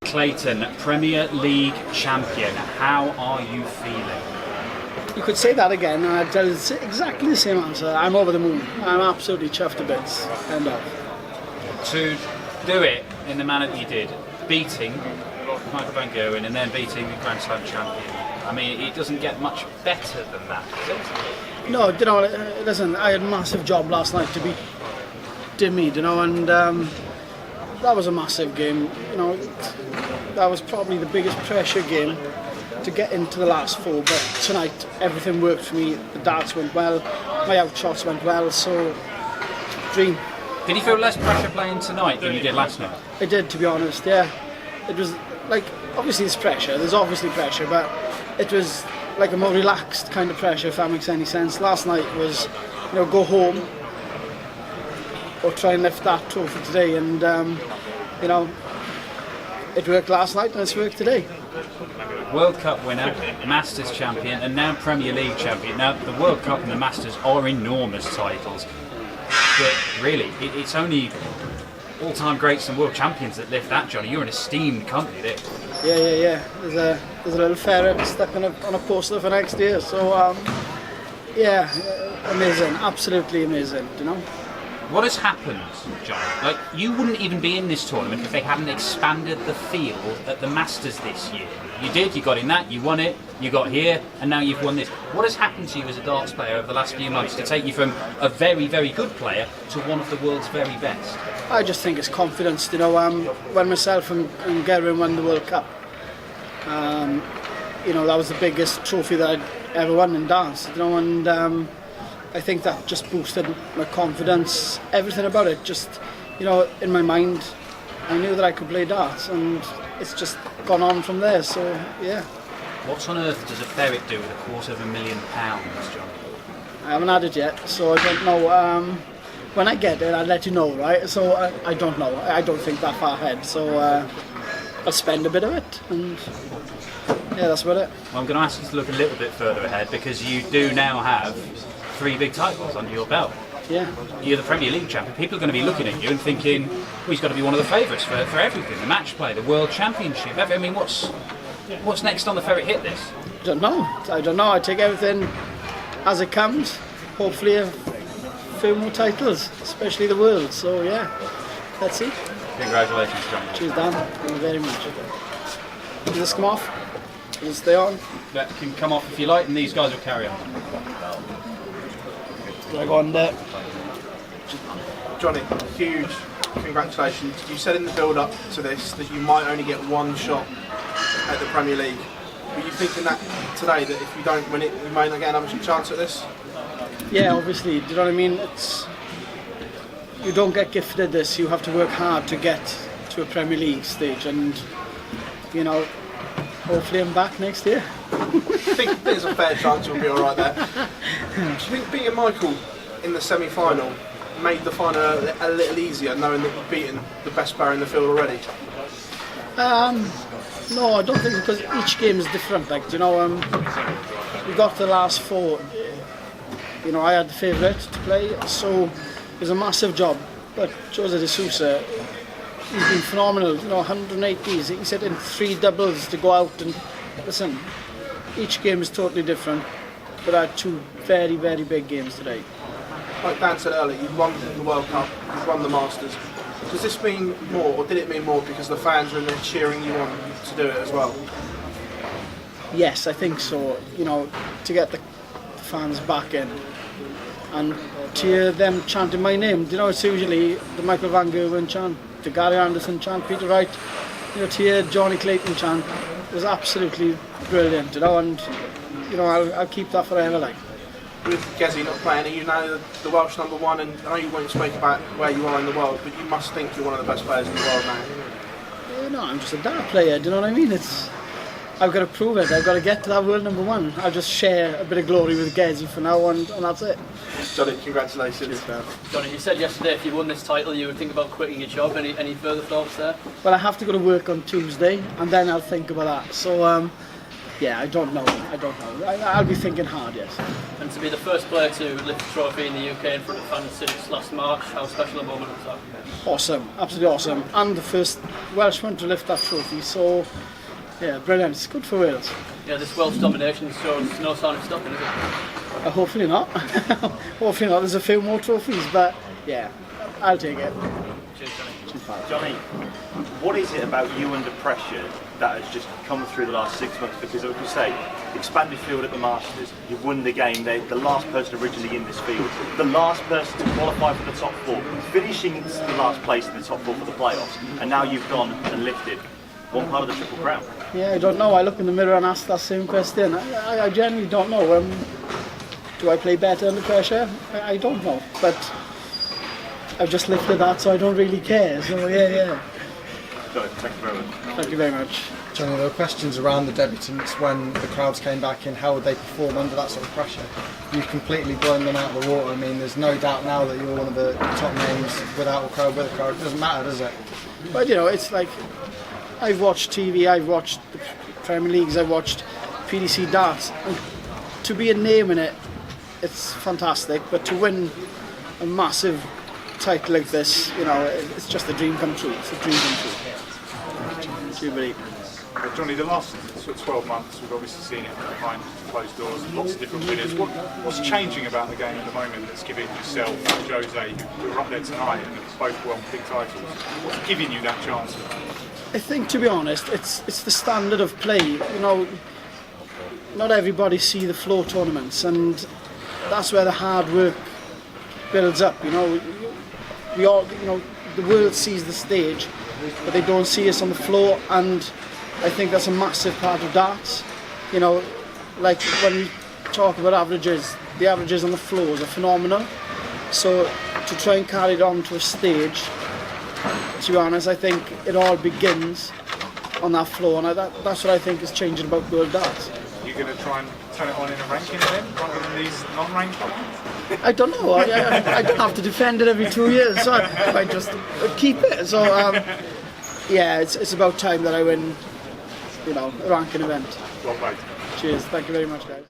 Clayton, Premier League champion. How are you feeling? You could say that again, and I'd tell exactly the same answer. I'm over the moon. I'm absolutely chuffed to bits. End of. To do it in the manner that you did, beating Michael Van Gerwen and then beating the Grand Slam champion. I mean, it doesn't get much better than that, does it? No, you know, listen, I had a massive job last night to beat Dimmy, you know, and that was a massive game. You know, that was probably the biggest pressure game to get into the last four, but tonight everything worked for me. The darts went well, my outshots went well, so dream. Did you feel less pressure playing tonight than you did last night? I did, to be honest, yeah. It was like, obviously there's obviously pressure, but it was like a more relaxed kind of pressure, if that makes any sense. Last night was, you know, go home or try and lift that trophy today, and you know, it worked last night and it's worked today. World Cup winner, Masters champion, and now Premier League champion. Now, the World Cup and the Masters are enormous titles, but really, it's only all-time greats and world champions that lift that, Johnny. You're an esteemed company there. Yeah. There's a little ferret stuck on a poster for next year, so yeah, amazing, absolutely amazing, you know. What has happened, John? Like, you wouldn't even be in this tournament if they hadn't expanded the field at the Masters this year. You did, you got in that, you won it, you got here, and now you've won this. What has happened to you as a darts player over the last few months to take you from a very, very good player to one of the world's very best? I just think it's confidence, you know. When myself and Gerwin won the World Cup, you know, that was the biggest trophy that I'd ever won in darts, you know, and I think that just boosted my confidence, everything about it. Just, you know, in my mind, I knew that I could play darts, and it's just gone on from there. So, yeah. What on earth does a ferret do with £250,000, John? I haven't had it yet, so I don't know. When I get it, I'll let you know, right? So I don't know. I don't think that far ahead. So I'll spend a bit of it, and yeah, that's about it. Well, I'm going to ask you to look a little bit further ahead, because you do now have 3 big titles under your belt. Yeah. You're the Premier League champion. People are going to be looking at you and thinking, well, he's got to be one of the favourites for everything. The match play, the World Championship. I mean, what's next on the ferret hit list? I don't know. I take everything as it comes. Hopefully a few more titles, especially the World. So yeah, let's see. Congratulations, John. Cheers, Dan. Thank you very much. Does this come off? Does it stay on? That can come off if you like, and these guys will carry on. Do I go on there? Johnny, huge congratulations. You said in the build-up to this that you might only get one shot at the Premier League. Were you thinking that today, that if you don't win it, you may not get another chance at this? Yeah, obviously. Do you know what I mean? You don't get gifted this. You have to work hard to get to a Premier League stage, and you know, hopefully I'm back next year. I think there's a fair chance you'll be alright there. Do you think beating Michael in the semi-final made the final a little easier, knowing that you've beaten the best player in the field already? No, I don't think, because each game is different. Like, you know, we got to the last 4. You know, I had the favourite to play, so it was a massive job. But Jose de Sousa, he's been phenomenal. You know, 180s. He said in 3 doubles to go out, and listen, each game is totally different. But I had 2 very, very big games today. Like Dan said earlier, you've won the World Cup, you've won the Masters. Does this mean more, or did it mean more because the fans are in there cheering you on to do it as well? Yes, I think so. You know, to get the fans back in and to hear them chanting my name. You know, it's usually the Michael Van Gerwen chant, the Gary Anderson chant, Peter Wright. You know, to hear Jonny Clayton chant was absolutely brilliant. You know, and you know, I'll keep that forever. Like. With Gezi not playing, are you now the Welsh #1? And I know you won't speak about where you are in the world, but you must think you're one of the best players in the world now. No, I'm just a dart player. Do you know what I mean? I've got to prove it. I've got to get to that world #1. I'll just share a bit of glory with Gezi for now, and that's it. Johnny, congratulations. Johnny, you said yesterday if you won this title you would think about quitting your job. Any further thoughts there? Well, I have to go to work on Tuesday, and then I'll think about that. So, yeah, I don't know. I'll be thinking hard, yes. And And to be the first player to lift a trophy in the UK in front of fans since last March, how special a moment was that? Awesome, absolutely awesome. And the first Welshman to lift that trophy, so yeah, brilliant. It's good for Wales. Yeah, this Welsh domination shows no sign of stopping, is it? Hopefully not. Hopefully not. There's a few more trophies, but yeah, I'll take it. Cheers, Johnny. Johnny, what is it about you under pressure that has just come through the last 6 months? Because like you say, expanded field at the Masters, you've won the game, the last person originally in this field, the last person to qualify for the top four, finishing in the last place in the top four for the playoffs, and now you've gone and lifted one part of the Triple Crown. Yeah, I don't know. I look in the mirror and ask that same question. I genuinely don't know. Do I play better under pressure? I don't know, but I've just lifted that, so I don't really care. So yeah. Johnny, thank you very much. Thank you very much. Johnny, there were questions around the debutants when the crowds came back in. How would they perform under that sort of pressure? You've completely blown them out of the water. I mean, there's no doubt now that you're one of the top names without a crowd, with a crowd. It doesn't matter, does it? But you know, it's like I've watched TV, I've watched the Premier Leagues, I've watched PDC Darts. And to be a name in it, it's fantastic. But to win a massive title like this, you know, it's just a dream come true. It's a dream come true. Jubilee. Johnny, the last sort of 12 months, we've obviously seen it behind closed doors, lots of different winners. What's changing about the game at the moment that's giving yourself and Jose, who are up there tonight and have both won big titles, what's giving you that chance? I think, to be honest, it's the standard of play. You know, not everybody see the floor tournaments, and that's where the hard work builds up. You know, we all, you know, the world sees the stage, but they don't see us on the floor, and I think that's a massive part of darts. You know, like when we talk about averages, the averages on the floors are phenomenal. So to try and carry it on to a stage, to be honest, I think it all begins on that floor, and that's what I think is changing about world darts. You're going to try and turn it on in a ranking event rather than these non-ranked ones? I don't know. I don't have to defend it every 2 years, so I just keep it. So yeah, it's about time that I win, you know, a ranking event. Well played. Cheers. Thank you very much, guys.